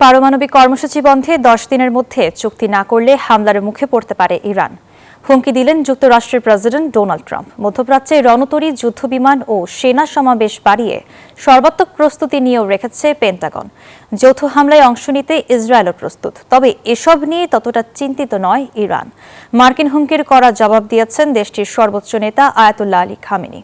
পারমাণবিক কর্মসূচি বন্ধে 10 দিনের মধ্যে চুক্তি না করলে হামলার মুখে পড়তে পারে ইরান। হুমকি দিলেন যুক্তরাষ্ট্রের প্রেসিডেন্ট ডোনাল্ড ট্রাম্প। মধ্যপ্রাচ্যে রণতরী, যুদ্ধবিমান ও সেনা সমাবেশ বাড়িয়ে সর্বাত্মক প্রস্তুতি নিয়েও রেখেছে পেন্টাগন। যৌথ হামলায় অংশ নিতে ইসরায়েলও প্রস্তুত, তবে এসব নিয়ে ততটা চিন্তিত নয় ইরান। মার্কিন হুমকির কড়া জবাব দিয়েছেন দেশটির সর্বোচ্চ নেতা আয়াতুল্লাহ আলী খামেনি।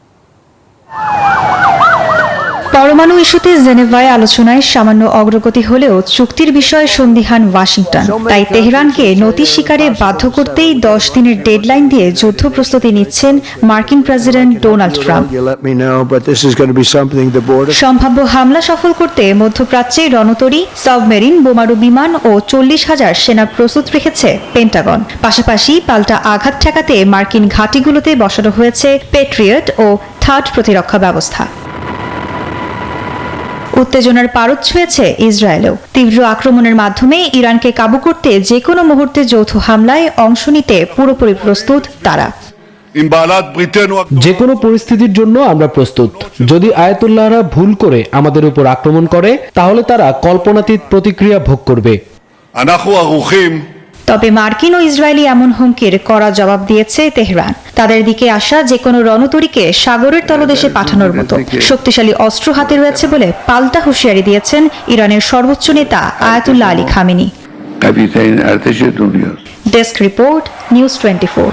পরমাণু ইস্যুতে জেনেভায় আলোচনায় সামান্য অগ্রগতি হলেও চুক্তির বিষয়ে সন্দিহান ওয়াশিংটন। তাই তেহরানকে নতি স্বীকারে বাধ্য করতেই 10 দিনের ডেডলাইন দিয়ে যুদ্ধ প্রস্তুতি নিচ্ছেন মার্কিন প্রেসিডেন্ট ডোনাল্ড ট্রাম্প। সম্ভাব্য হামলা সফল করতে মধ্যপ্রাচ্যে রণতরী, সাবমেরিন, বোমারু বিমান ও 40,000 সেনা প্রস্তুত রেখেছে পেন্টাগন। পাশাপাশি পাল্টা আঘাত ঠেকাতে মার্কিন ঘাঁটিগুলোতে বসানো হয়েছে পেট্রিয়ট ও থার্ড প্রতিরক্ষা ব্যবস্থা। উত্তেজনার পারদ ছুঁয়েছে ইসরায়েলেও। তীব্র আক্রমণের মাধ্যমে ইরানকে কাবু করতে যে কোনো মুহূর্তে যৌথ হামলায় অংশ নিতে পুরোপুরি প্রস্তুত তারা। যে কোনো পরিস্থিতির জন্য আমরা প্রস্তুত। যদি আয়াতুল্লাহরা ভুল করে আমাদের উপর আক্রমণ করে, তাহলে তারা কল্পনাতীত প্রতিক্রিয়া ভোগ করবে। তবে মার্কিন ও ইসরায়েলি এমন হুমকির কড়া জবাব দিয়েছে তেহরান। তাদের দিকে আসা যে কোনো রণতরীকে সাগরের তলদেশে পাঠানোর মতো শক্তিশালী অস্ত্র হাতে রয়েছে বলে পাল্টা হুঁশিয়ারি দিয়েছেন ইরানের সর্বোচ্চ নেতা Ayatollah Ali Khamenei. Desk report, news 24।